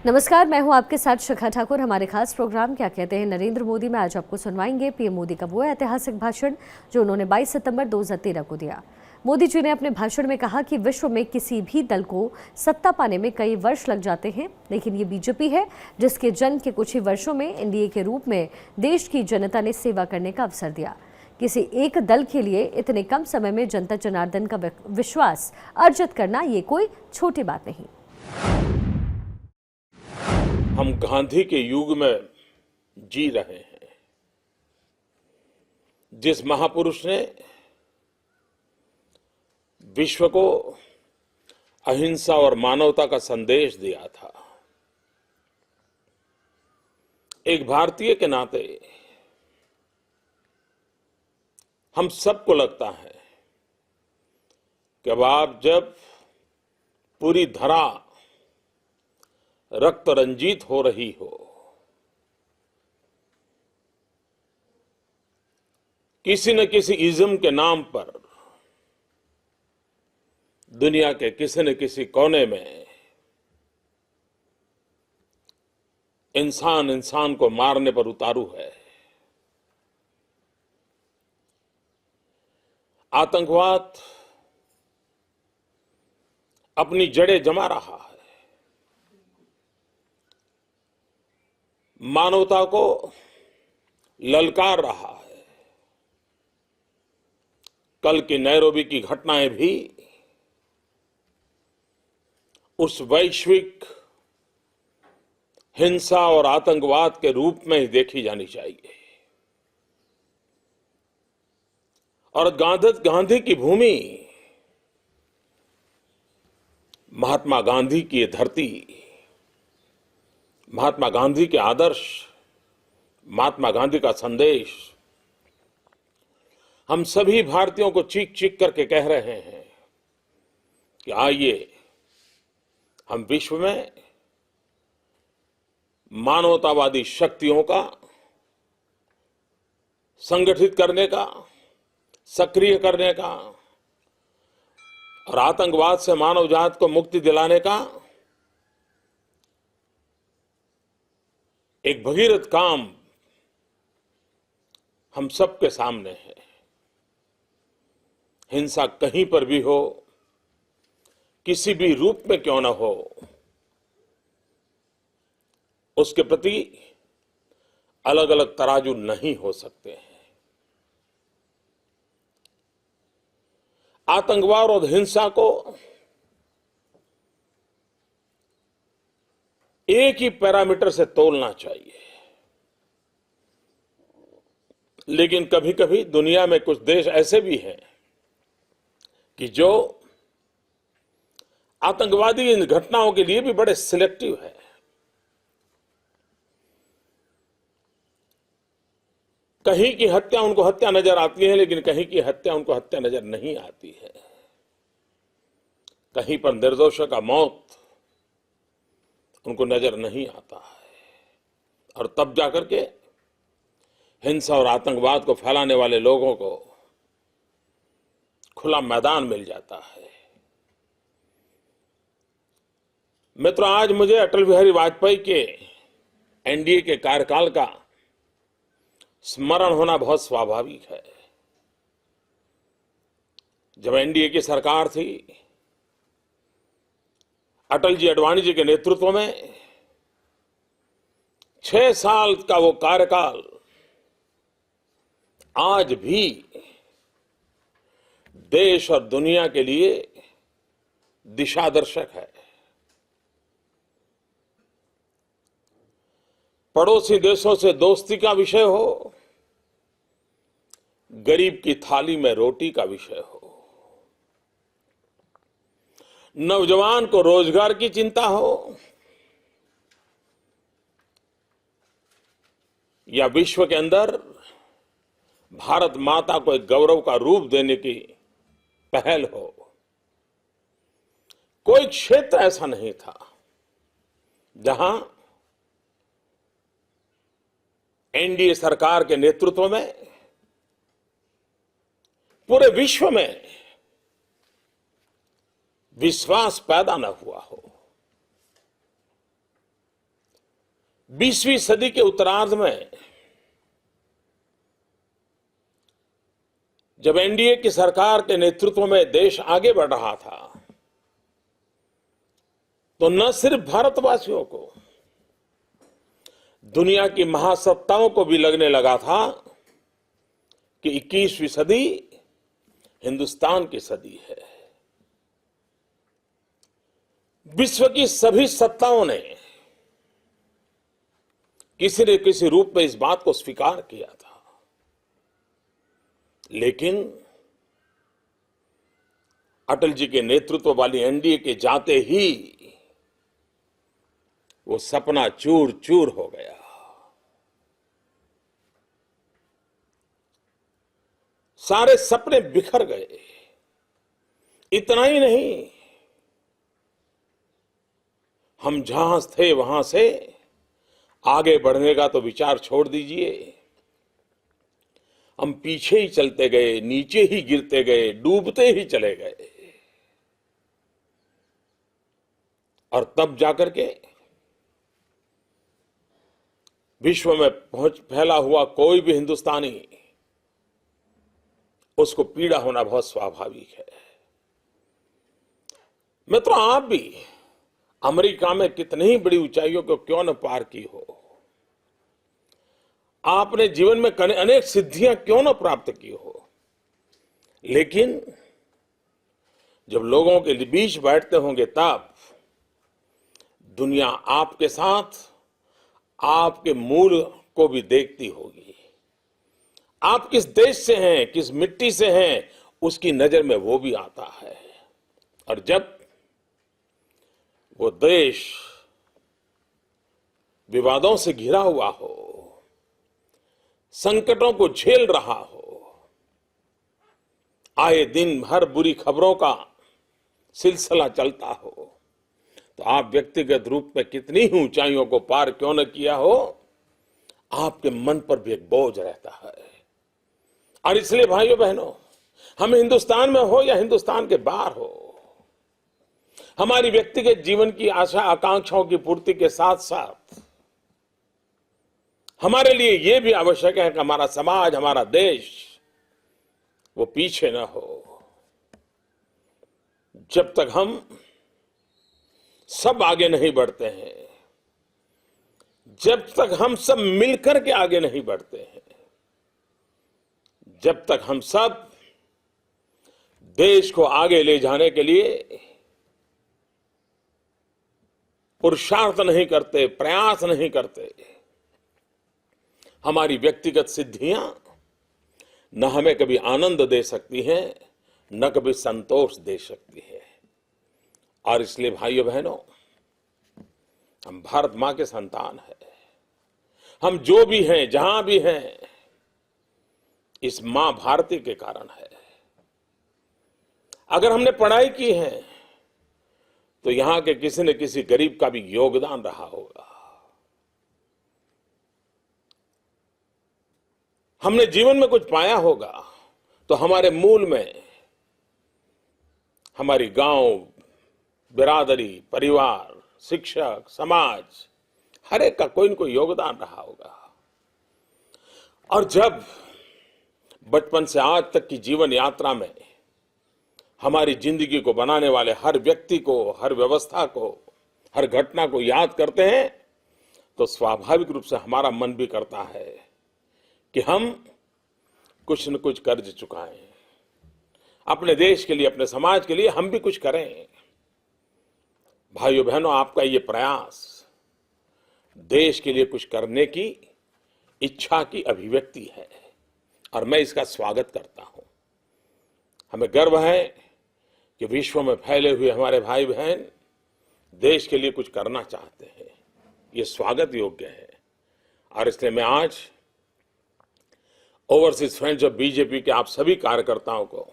नमस्कार, मैं हूं आपके साथ शिखा ठाकुर। हमारे खास प्रोग्राम क्या कहते हैं नरेंद्र मोदी में आज आपको सुनवाएंगे पीएम मोदी का वो ऐतिहासिक भाषण जो उन्होंने 22 सितंबर 2013 को दिया। मोदी जी ने अपने भाषण में कहा कि विश्व में किसी भी दल को सत्ता पाने में कई वर्ष लग जाते हैं, लेकिन ये बीजेपी है जिसके जन्म के कुछ ही वर्षों में एनडीए के रूप में देश की जनता ने सेवा करने का अवसर दिया। किसी एक दल के लिए इतने कम समय में जनता जनार्दन का विश्वास अर्जित करना ये कोई छोटी बात नहीं। हम गांधी के युग में जी रहे हैं, जिस महापुरुष ने विश्व को अहिंसा और मानवता का संदेश दिया था। एक भारतीय के नाते हम सबको लगता है कि अब जब पूरी धरा रक्त रंजित हो रही हो, किसी न किसी इज्म के नाम पर दुनिया के किसी न किसी कोने में इंसान इंसान को मारने पर उतारू है। आतंकवाद अपनी जड़ें जमा रहा है, मानवता को ललकार रहा है। कल की नैरोबी की घटनाएं भी उस वैश्विक हिंसा और आतंकवाद के रूप में ही देखी जानी चाहिए। और गांधी की भूमि, महात्मा गांधी की ये धरती, महात्मा गांधी के आदर्श, महात्मा गांधी का संदेश हम सभी भारतीयों को चीख चीख करके कह रहे हैं कि आइए हम विश्व में मानवतावादी शक्तियों का संगठित करने का, सक्रिय करने का और आतंकवाद से मानव जात को मुक्ति दिलाने का एक भगीरथ काम हम सबके सामने है। हिंसा कहीं पर भी हो, किसी भी रूप में क्यों न हो, उसके प्रति अलग अलग तराजू नहीं हो सकते हैं। आतंकवाद और हिंसा को एक ही पैरामीटर से तोलना चाहिए, लेकिन कभी कभी दुनिया में कुछ देश ऐसे भी हैं कि जो आतंकवादी इन घटनाओं के लिए भी बड़े सिलेक्टिव है। कहीं की हत्या उनको हत्या नजर आती है, लेकिन कहीं की हत्या उनको हत्या नजर नहीं आती है। कहीं पर निर्दोषों का मौत उनको नजर नहीं आता है। और तब जाकर के हिंसा और आतंकवाद को फैलाने वाले लोगों को खुला मैदान मिल जाता है। मित्रों, आज मुझे अटल बिहारी वाजपेयी के एनडीए के कार्यकाल का स्मरण होना बहुत स्वाभाविक है। जब एनडीए की सरकार थी, अटल जी अडवाणी जी के नेतृत्व में 6 साल का वो कार्यकाल आज भी देश और दुनिया के लिए दिशादर्शक है। पड़ोसी देशों से दोस्ती का विषय हो, गरीब की थाली में रोटी का विषय हो, नौजवान को रोजगार की चिंता हो, या विश्व के अंदर भारत माता को एक गौरव का रूप देने की पहल हो, कोई क्षेत्र ऐसा नहीं था जहां एनडीए सरकार के नेतृत्व में पूरे विश्व में विश्वास पैदा न हुआ हो। 20वीं सदी के उत्तरार्ध में जब एनडीए की सरकार के नेतृत्व में देश आगे बढ़ रहा था, तो न सिर्फ भारतवासियों को, दुनिया की महासत्ताओं को भी लगने लगा था कि 21वीं सदी हिंदुस्तान की सदी है। विश्व की सभी सत्ताओं ने किसी न किसी रूप में इस बात को स्वीकार किया था, लेकिन अटल जी के नेतृत्व वाली एनडीए के जाते ही वो सपना चूर चूर हो गया। सारे सपने बिखर गए। इतना ही नहीं, हम जहां थे वहां से आगे बढ़ने का तो विचार छोड़ दीजिए, हम पीछे ही चलते गए, नीचे ही गिरते गए, डूबते ही चले गए। और तब जाकर के विश्व में फैला हुआ कोई भी हिंदुस्तानी, उसको पीड़ा होना बहुत स्वाभाविक है। मित्रों, आप भी अमेरिका में कितनी ही बड़ी ऊंचाइयों को क्यों न पार की हो, आपने जीवन में अनेक सिद्धियां क्यों न प्राप्त की हो, लेकिन जब लोगों के बीच बैठते होंगे तब दुनिया आपके साथ आपके मूल को भी देखती होगी। आप किस देश से हैं, किस मिट्टी से हैं, उसकी नजर में वो भी आता है। और जब वो देश विवादों से घिरा हुआ हो, संकटों को झेल रहा हो, आए दिन हर बुरी खबरों का सिलसिला चलता हो, तो आप व्यक्तिगत रूप में कितनी ही ऊंचाइयों को पार क्यों न किया हो, आपके मन पर भी एक बोझ रहता है। और इसलिए भाइयों बहनों, हम हिंदुस्तान में हो या हिंदुस्तान के बाहर हो, हमारी व्यक्तिगत जीवन की आशा आकांक्षाओं की पूर्ति के साथ साथ हमारे लिए यह भी आवश्यक है कि हमारा समाज, हमारा देश, वो पीछे न हो। जब तक हम सब आगे नहीं बढ़ते हैं, जब तक हम सब मिलकर के आगे नहीं बढ़ते हैं, जब तक हम सब देश को आगे ले जाने के लिए पुरुषार्थ नहीं करते, प्रयास नहीं करते, हमारी व्यक्तिगत सिद्धियां न हमें कभी आनंद दे सकती हैं, न कभी संतोष दे सकती है। और इसलिए भाइयों बहनों, हम भारत मां के संतान हैं। हम जो भी हैं, जहां भी हैं, इस मां भारती के कारण है। अगर हमने पढ़ाई की है तो यहां के किसी न किसी गरीब का भी योगदान रहा होगा। हमने जीवन में कुछ पाया होगा तो हमारे मूल में हमारी गांव, बिरादरी, परिवार, शिक्षक, समाज, हर एक का कोई न कोई योगदान रहा होगा। और जब बचपन से आज तक की जीवन यात्रा में हमारी जिंदगी को बनाने वाले हर व्यक्ति को, हर व्यवस्था को, हर घटना को याद करते हैं, तो स्वाभाविक रूप से हमारा मन भी करता है कि हम कुछ न कुछ कर्ज चुकाएं, अपने देश के लिए, अपने समाज के लिए हम भी कुछ करें। भाइयों बहनों, आपका ये प्रयास देश के लिए कुछ करने की इच्छा की अभिव्यक्ति है और मैं इसका स्वागत करता हूं। हमें गर्व है कि विश्व में फैले हुए हमारे भाई बहन देश के लिए कुछ करना चाहते हैं। ये स्वागत योग्य है। और इसलिए मैं आज ओवरसीज फ्रेंड्स ऑफ बीजेपी के आप सभी कार्यकर्ताओं को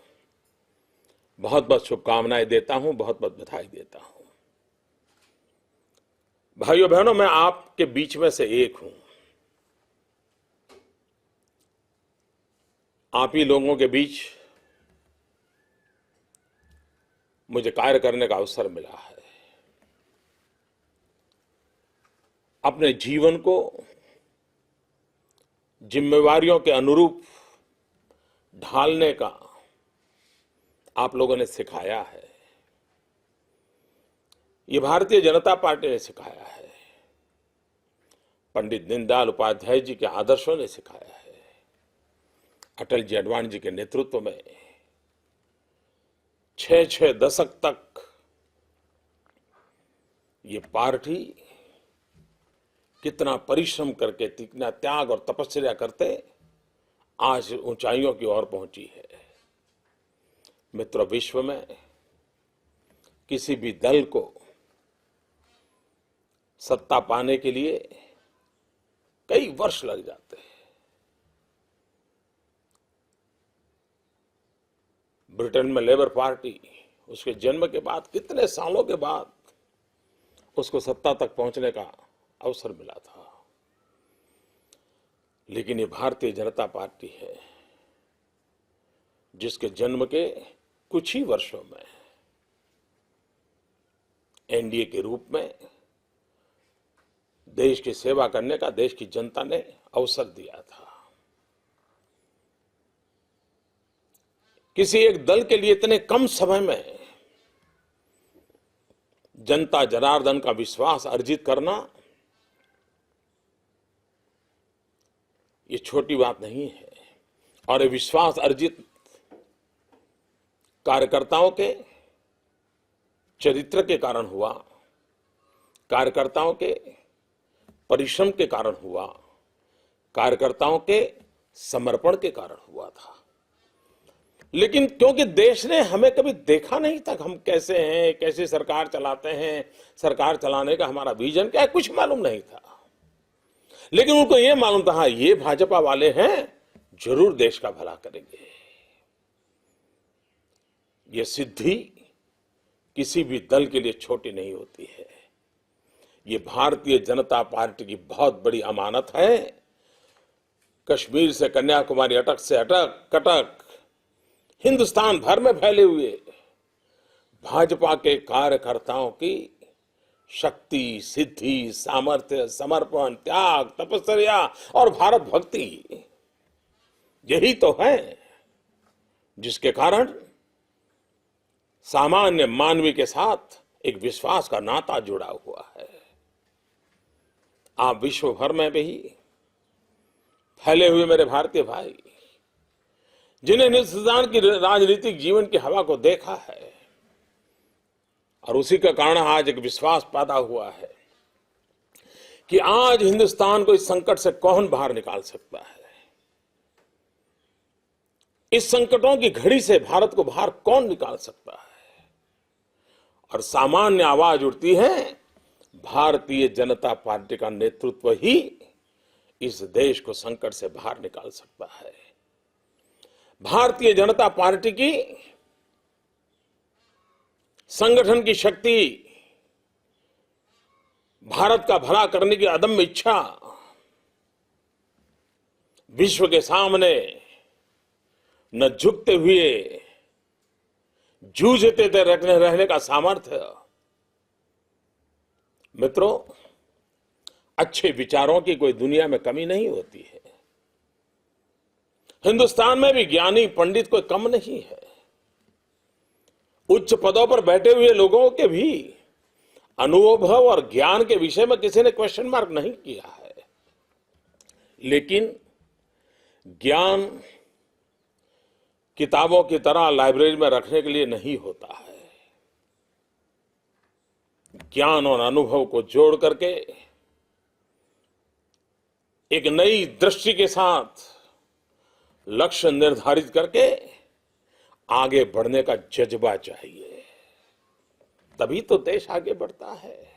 बहुत बहुत शुभकामनाएं देता हूं, बहुत बहुत बधाई देता हूं। भाइयों बहनों, मैं आपके बीच में से एक हूं। आप ही लोगों के बीच मुझे कार्य करने का अवसर मिला है। अपने जीवन को जिम्मेवारियों के अनुरूप ढालने का आप लोगों ने सिखाया है। ये भारतीय जनता पार्टी ने सिखाया है, पंडित दीनदयाल उपाध्याय जी के आदर्शों ने सिखाया है, अटल जी अडवाणी जी के नेतृत्व में 6 दशक तक ये पार्टी कितना परिश्रम करके, कितना त्याग और तपस्या करते आज ऊंचाइयों की ओर पहुंची है। मित्रों, विश्व में किसी भी दल को सत्ता पाने के लिए कई वर्ष लग जाते हैं। ब्रिटेन में लेबर पार्टी उसके जन्म के बाद कितने सालों के बाद उसको सत्ता तक पहुंचने का अवसर मिला था, लेकिन ये भारतीय जनता पार्टी है जिसके जन्म के कुछ ही वर्षों में एनडीए के रूप में देश की सेवा करने का देश की जनता ने अवसर दिया था। किसी एक दल के लिए इतने कम समय में जनता जनार्दन का विश्वास अर्जित करना ये छोटी बात नहीं है, और ये विश्वास अर्जित कार्यकर्ताओं के चरित्र के कारण हुआ, कार्यकर्ताओं के परिश्रम के कारण हुआ, कार्यकर्ताओं के समर्पण के कारण हुआ था। लेकिन क्योंकि देश ने हमें कभी देखा नहीं था, हम कैसे हैं, कैसे सरकार चलाते हैं, सरकार चलाने का हमारा विजन क्या है, कुछ मालूम नहीं था। लेकिन उनको ये मालूम था, ये भाजपा वाले हैं, जरूर देश का भला करेंगे। ये सिद्धि किसी भी दल के लिए छोटी नहीं होती है। ये भारतीय जनता पार्टी की बहुत बड़ी अमानत है। कश्मीर से कन्याकुमारी, अटक से अटक कटक हिंदुस्तान भर में फैले हुए भाजपा के कार्यकर्ताओं की शक्ति, सिद्धि, सामर्थ्य, समर्पण, त्याग, तपस्या और भारत भक्ति, यही तो है जिसके कारण सामान्य मानवी के साथ एक विश्वास का नाता जुड़ा हुआ है। आप विश्व भर में भी फैले हुए मेरे भारतीय भाई, जिन्हें हिंदुस्तान की राजनीतिक जीवन की हवा को देखा है, और उसी का कारण आज एक विश्वास पैदा हुआ है कि आज हिंदुस्तान को इस संकट से कौन बाहर निकाल सकता है, इस संकटों की घड़ी से भारत को बाहर कौन निकाल सकता है। और सामान्य आवाज उठती है, भारतीय जनता पार्टी का नेतृत्व ही इस देश को संकट से बाहर निकाल सकता है। भारतीय जनता पार्टी की संगठन की शक्ति, भारत का भला करने की अदम्य इच्छा विश्व के सामने न झुकते हुए जूझते थे रहने का सामर्थ्य। मित्रों, अच्छे विचारों की कोई दुनिया में कमी नहीं होती है। हिंदुस्तान में भी ज्ञानी पंडित कोई कम नहीं है। उच्च पदों पर बैठे हुए लोगों के भी अनुभव और ज्ञान के विषय में किसी ने क्वेश्चन मार्क नहीं किया है। लेकिन ज्ञान किताबों की तरह लाइब्रेरी में रखने के लिए नहीं होता है। ज्ञान और अनुभव को जोड़ करके एक नई दृष्टि के साथ लक्ष्य निर्धारित करके आगे बढ़ने का जज्बा चाहिए, तभी तो देश आगे बढ़ता है।